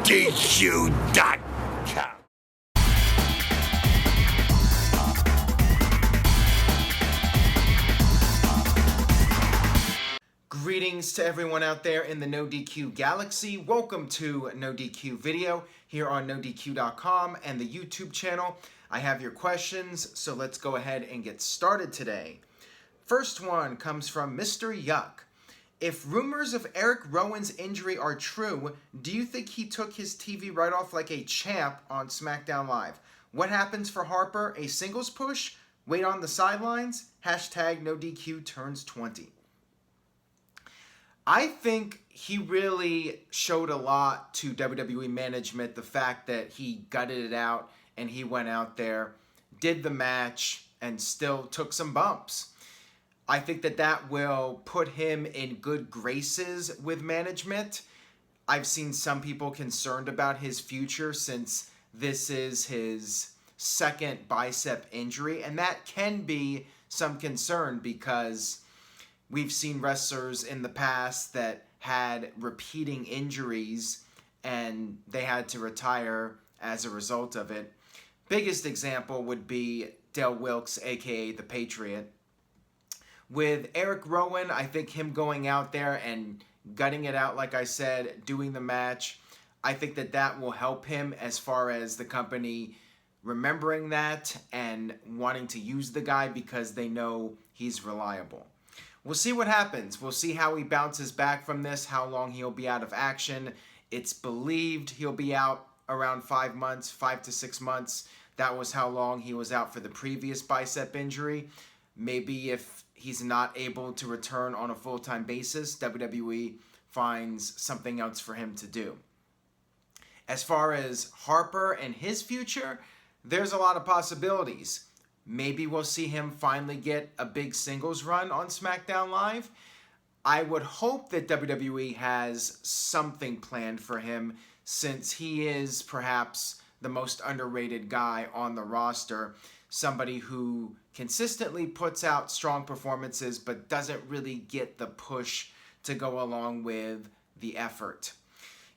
NoDQ.com. Greetings to everyone out there in the NoDQ galaxy. Welcome to NoDQ video here on NoDQ.com and the YouTube channel. I have your questions, so let's go ahead and get started today. First one comes from Mr. Yuck. If rumors of Eric Rowan's injury are true, do you think he took his TV right off like a champ on SmackDown Live? What happens for Harper? A singles push? Wait on the sidelines? Hashtag NoDQ turns 20. I think he really showed a lot to WWE management, the fact that he gutted it out and he went out there, did the match, and still took some bumps. I think that that will put him in good graces with management. I've seen some people concerned about his future since this is his second bicep injury, and that can be some concern because we've seen wrestlers in the past that had repeating injuries and they had to retire as a result of it. Biggest example would be Del Wilkes, aka the Patriot. With Eric Rowan, I think him going out there and gutting it out, like I said, doing the match, I think that that will help him as far as the company remembering that and wanting to use the guy because they know he's reliable. We'll see what happens. We'll see how he bounces back from this, how long he'll be out of action. It's believed he'll be out around 5 months, 5 to 6 months. That was how long he was out for the previous bicep injury. Maybe if he's not able to return on a full-time basis, WWE finds something else for him to do. As far as Harper and his future, there's a lot of possibilities. Maybe we'll see him finally get a big singles run on SmackDown Live. I would hope that WWE has something planned for him since he is perhaps the most underrated guy on the roster. Somebody who consistently puts out strong performances but doesn't really get the push to go along with the effort.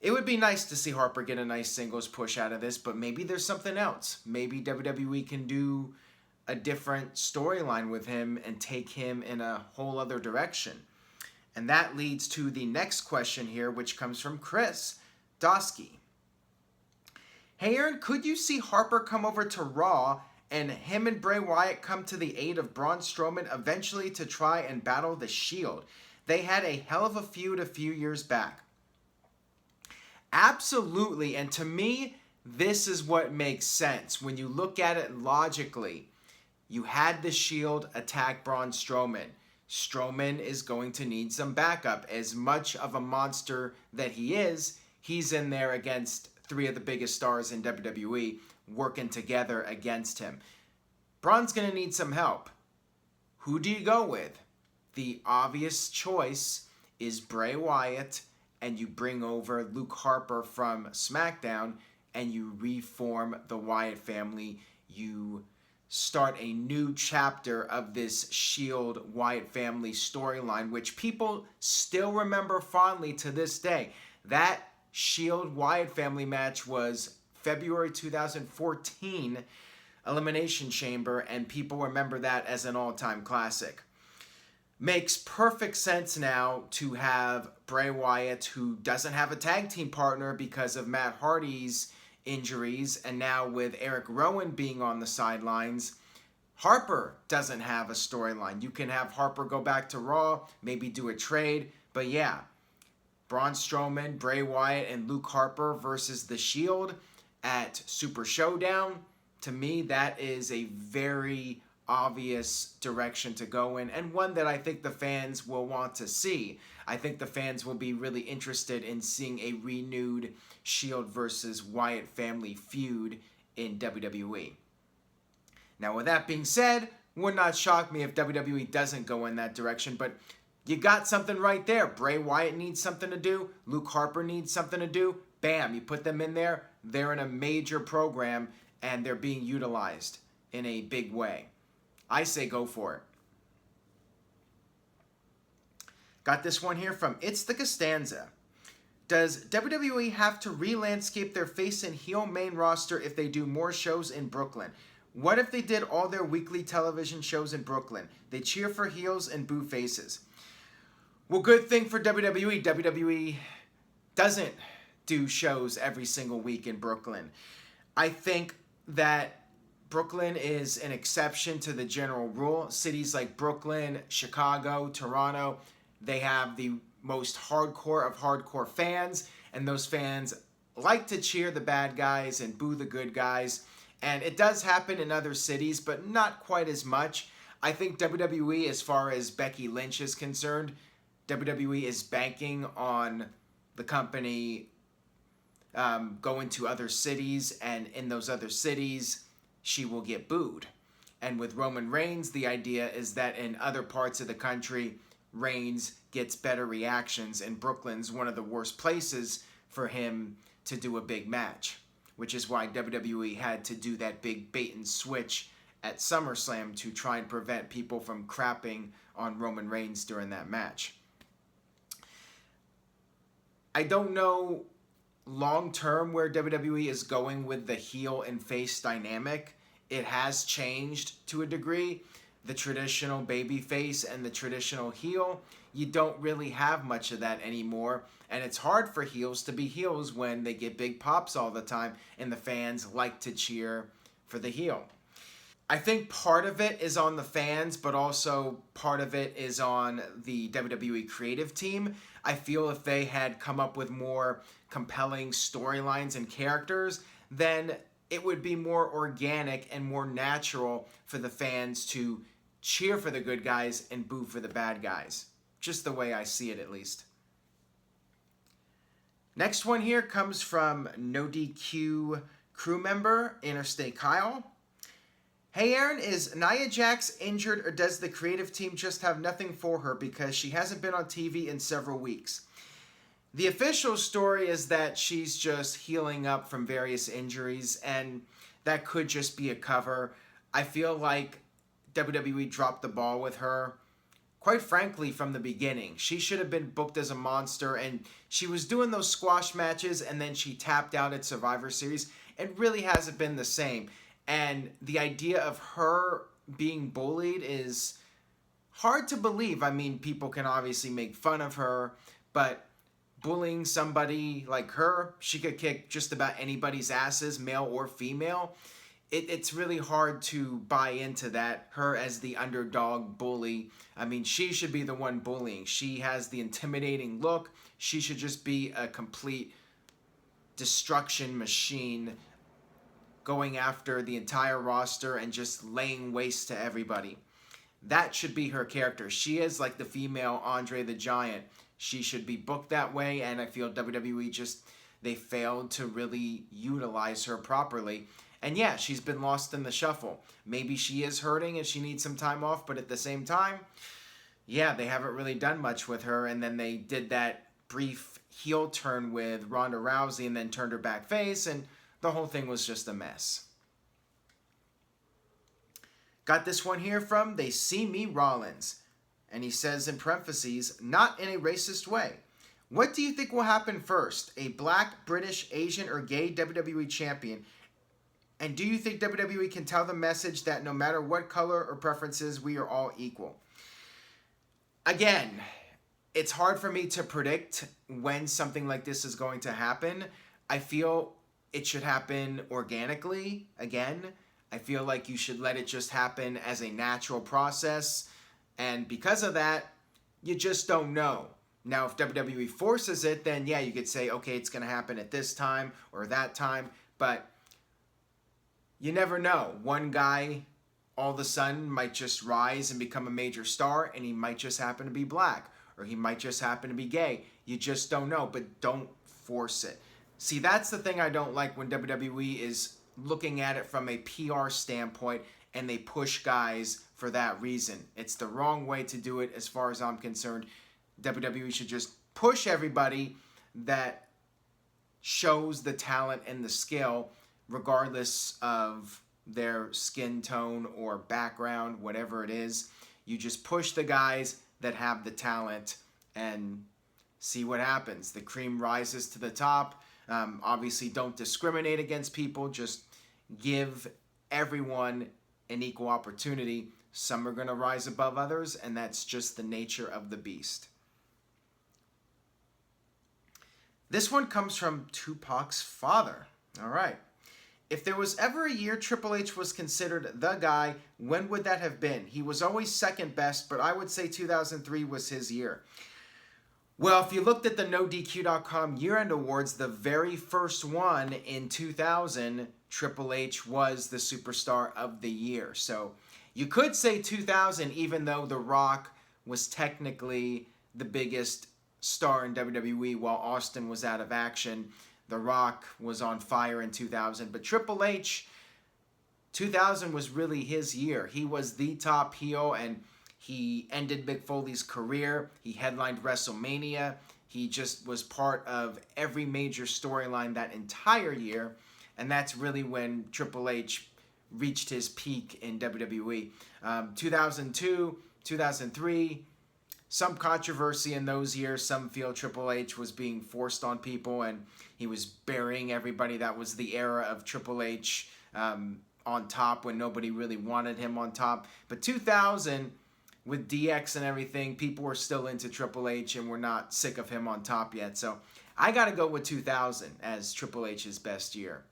It would be nice to see Harper get a nice singles push out of this, but maybe there's something else. Maybe WWE can do a different storyline with him and take him in a whole other direction. And that leads to the next question here, which comes from Chris Dosky. Hey Aaron, could you see Harper come over to Raw and him and Bray Wyatt come to the aid of Braun Strowman eventually to try and battle the Shield? They had a hell of a feud a few years back. Absolutely, and to me, this is what makes sense. When you look at it logically, you had the Shield attack Braun Strowman. Strowman is going to need some backup. As much of a monster that he is, he's in there against three of the biggest stars in WWE working together against him. Braun's going to need some help. Who do you go with? The obvious choice is Bray Wyatt, and you bring over Luke Harper from SmackDown, and you reform the Wyatt family. You start a new chapter of this Shield Wyatt family storyline, which people still remember fondly to this day. That Shield Wyatt family match was February 2014 Elimination Chamber, and people remember that as an all-time classic. Makes perfect sense now to have Bray Wyatt, who doesn't have a tag team partner because of Matt Hardy's injuries, and now with Eric Rowan being on the sidelines, Harper doesn't have a storyline. You can have Harper go back to Raw, maybe do a trade, but yeah, Braun Strowman, Bray Wyatt, and Luke Harper versus The Shield at Super Showdown. To me, that is a very obvious direction to go in, and one that I think the fans will want to see. I think the fans will be really interested in seeing a renewed Shield versus Wyatt family feud in WWE. Now, with that being said, would not shock me if WWE doesn't go in that direction, but you got something right there. Bray Wyatt needs something to do. Luke Harper needs something to do. Bam, you put them in there. They're in a major program, and they're being utilized in a big way. I say go for it. Got this one here from It's the Costanza. Does WWE have to re-landscape their face and heel main roster if they do more shows in Brooklyn? What if they did all their weekly television shows in Brooklyn? They cheer for heels and boo faces. Well, good thing for WWE. WWE doesn't do shows every single week in Brooklyn. I think that Brooklyn is an exception to the general rule. Cities like Brooklyn, Chicago, Toronto, they have the most hardcore of hardcore fans, and those fans like to cheer the bad guys and boo the good guys. And it does happen in other cities, but not quite as much. I think WWE, as far as Becky Lynch is concerned, WWE is banking on the company going to other cities, and in those other cities, she will get booed. And with Roman Reigns, the idea is that in other parts of the country, Reigns gets better reactions, and Brooklyn's one of the worst places for him to do a big match, which is why WWE had to do that big bait and switch at SummerSlam to try and prevent people from crapping on Roman Reigns during that match. I don't know long term where WWE is going with the heel and face dynamic. It has changed to a degree. The traditional baby face and the traditional heel, you don't really have much of that anymore. And it's hard for heels to be heels when they get big pops all the time and the fans like to cheer for the heel. I think part of it is on the fans, but also part of it is on the WWE creative team. I feel if they had come up with more compelling storylines and characters, then it would be more organic and more natural for the fans to cheer for the good guys and boo for the bad guys. Just the way I see it, at least. Next one here comes from NoDQ crew member, Interstate Kyle. Hey Aaron, is Nia Jax injured, or does the creative team just have nothing for her because she hasn't been on TV in several weeks? The official story is that she's just healing up from various injuries, and that could just be a cover. I feel like WWE dropped the ball with her, quite frankly, from the beginning. She should have been booked as a monster, and she was doing those squash matches, and then she tapped out at Survivor Series. It really hasn't been the same. And the idea of her being bullied is hard to believe. I mean, people can obviously make fun of her, but bullying somebody like her, she could kick just about anybody's asses, male or female. It's really hard to buy into that, her as the underdog bully. I mean, she should be the one bullying. She has the intimidating look. She should just be a complete destruction machine, going after the entire roster and just laying waste to everybody. That should be her character. She is like the female Andre the Giant. She should be booked that way, and I feel WWE they failed to really utilize her properly. And yeah, she's been lost in the shuffle. Maybe she is hurting and she needs some time off, but at the same time, yeah, they haven't really done much with her. And then they did that brief heel turn with Ronda Rousey and then turned her back face, and the whole thing was just a mess. Got this one here from They See Me Rollins. And he says in parentheses, not in a racist way. What do you think will happen first? A black, British, Asian, or gay WWE champion? And do you think WWE can tell the message that no matter what color or preferences, we are all equal? Again, it's hard for me to predict when something like this is going to happen. I feel it should happen organically. Again, I feel like you should let it just happen as a natural process. And because of that, you just don't know. Now, if WWE forces it, then yeah, you could say, okay, it's going to happen at this time or that time. But you never know. One guy all of a sudden might just rise and become a major star, and he might just happen to be black, or he might just happen to be gay. You just don't know, but don't force it. See, that's the thing I don't like when WWE is looking at it from a PR standpoint and they push guys for that reason. It's the wrong way to do it as far as I'm concerned. WWE should just push everybody that shows the talent and the skill regardless of their skin tone or background, whatever it is. You just push the guys that have the talent and see what happens. The cream rises to the top. Obviously, don't discriminate against people. Just give everyone an equal opportunity. Some are going to rise above others, and that's just the nature of the beast. This one comes from Tupac's father. All right. If there was ever a year Triple H was considered the guy, when would that have been? He was always second best, but I would say 2003 was his year. Well, if you looked at the NoDQ.com year-end awards, the very first one in 2000, Triple H was the superstar of the year. So you could say 2000, even though The Rock was technically the biggest star in WWE while Austin was out of action. The Rock was on fire in 2000. But Triple H, 2000 was really his year. He was the top heel, and he ended Mick Foley's career. He headlined WrestleMania. He just was part of every major storyline that entire year. And that's really when Triple H reached his peak in WWE. 2002, 2003, some controversy in those years. Some feel Triple H was being forced on people and he was burying everybody. That was the era of Triple H on top when nobody really wanted him on top. But 2000, with DX and everything, people were still into Triple H and were not sick of him on top yet. So I got to go with 2000 as Triple H's best year.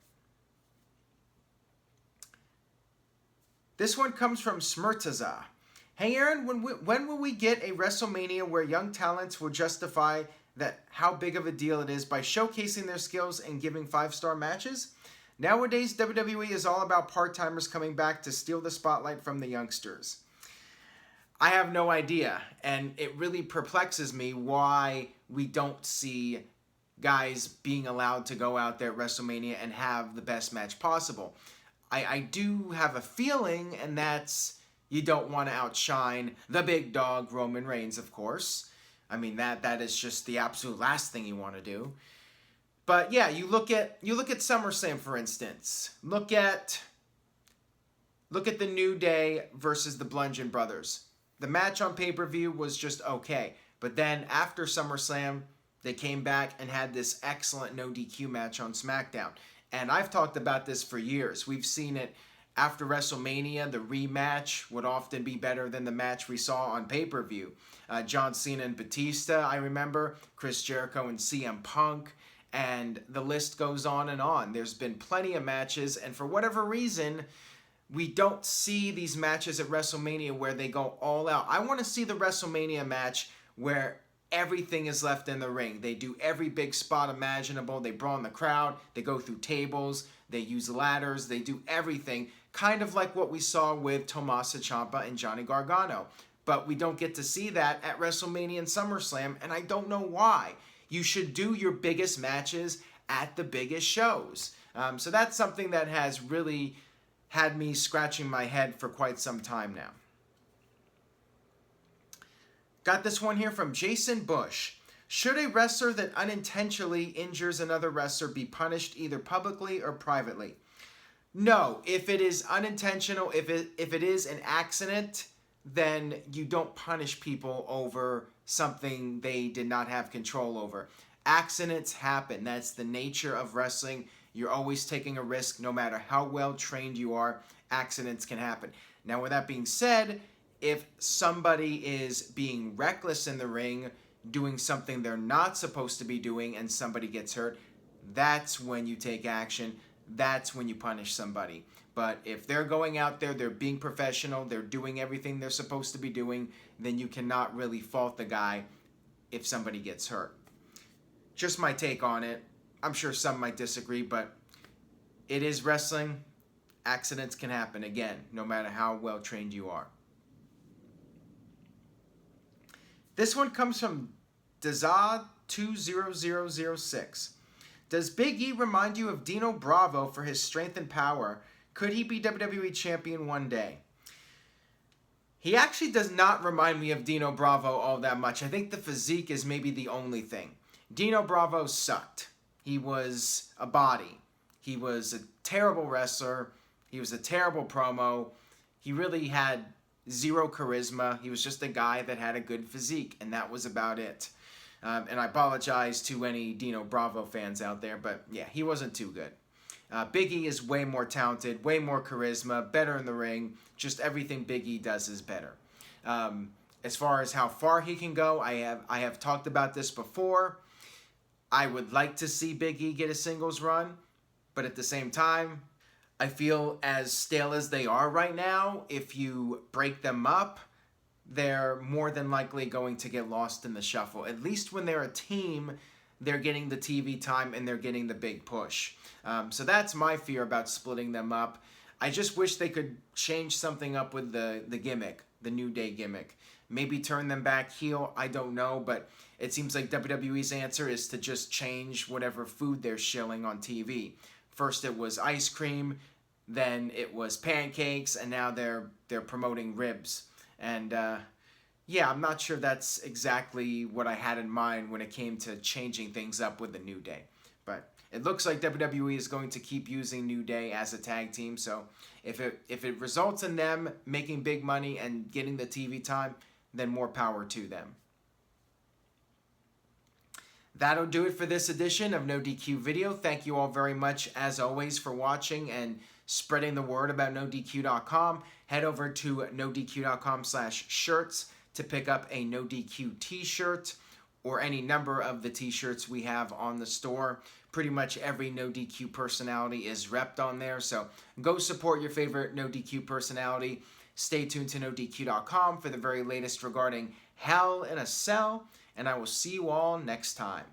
This one comes from Smurtaza. Hey Aaron, when will we get a WrestleMania where young talents will justify that how big of a deal it is by showcasing their skills and giving 5-star matches? Nowadays, WWE is all about part-timers coming back to steal the spotlight from the youngsters. I have no idea, and it really perplexes me why we don't see guys being allowed to go out there at WrestleMania and have the best match possible. I do have a feeling, and that's you don't want to outshine the big dog, Roman Reigns, of course. I mean, that is just the absolute last thing you want to do. But yeah, you look at SummerSlam, for instance. Look at the New Day versus the Bludgeon Brothers. The match on pay-per-view was just okay. But then after SummerSlam, they came back and had this excellent no DQ match on SmackDown. And I've talked about this for years. We've seen it after WrestleMania. The rematch would often be better than the match we saw on pay-per-view. John Cena and Batista, I remember. Chris Jericho and CM Punk. And the list goes on and on. There's been plenty of matches. And for whatever reason, we don't see these matches at WrestleMania where they go all out. I want to see the WrestleMania match where everything is left in the ring. They do every big spot imaginable. They brawl in the crowd. They go through tables. They use ladders. They do everything. Kind of like what we saw with Tommaso Ciampa and Johnny Gargano. But we don't get to see that at WrestleMania and SummerSlam, and I don't know why. You should do your biggest matches at the biggest shows. So that's something that has really had me scratching my head for quite some time now. Got this one here from Jason Bush. Should a wrestler that unintentionally injures another wrestler be punished either publicly or privately? No. If it is unintentional, if it is an accident, then you don't punish people over something they did not have control over. Accidents happen. That's the nature of wrestling. You're always taking a risk no matter how well trained you are. Accidents can happen. Now, with that being said, if somebody is being reckless in the ring, doing something they're not supposed to be doing, and somebody gets hurt, that's when you take action. That's when you punish somebody. But if they're going out there, they're being professional, they're doing everything they're supposed to be doing, then you cannot really fault the guy if somebody gets hurt. Just my take on it. I'm sure some might disagree, but it is wrestling. Accidents can happen, again, no matter how well trained you are. This one comes from Dazad20006. Does Big E remind you of Dino Bravo for his strength and power? Could he be WWE champion one day? He actually does not remind me of Dino Bravo all that much. I think the physique is maybe the only thing. Dino Bravo sucked. He was a body. He was a terrible wrestler. He was a terrible promo. He really had zero charisma. He was just a guy that had a good physique, and that was about it. And I apologize to any Dino Bravo fans out there, but yeah, he wasn't too good. Big E is way more talented, way more charisma, better in the ring. Just everything Big E does is better. As far as how far he can go, I have talked about this before. I would like to see Big E get a singles run, but at the same time, I feel as stale as they are right now, if you break them up, they're more than likely going to get lost in the shuffle. At least when they're a team, they're getting the TV time and they're getting the big push. So that's my fear about splitting them up. I just wish they could change something up with the gimmick, the New Day gimmick. Maybe turn them back heel, I don't know, but it seems like WWE's answer is to just change whatever food they're shilling on TV. First it was ice cream, then it was pancakes, and now they're promoting ribs. And yeah, I'm not sure that's exactly what I had in mind when it came to changing things up with the New Day. But it looks like WWE is going to keep using New Day as a tag team, so if it results in them making big money and getting the TV time, then more power to them. That'll do it for this edition of NoDQ Video. Thank you all very much, as always, for watching and spreading the word about NoDQ.com. Head over to NoDQ.com/shirts to pick up a NoDQ t-shirt or any number of the t-shirts we have on the store. Pretty much every NoDQ personality is repped on there, so go support your favorite NoDQ personality. Stay tuned to NoDQ.com for the very latest regarding Hell in a Cell, and I will see you all next time.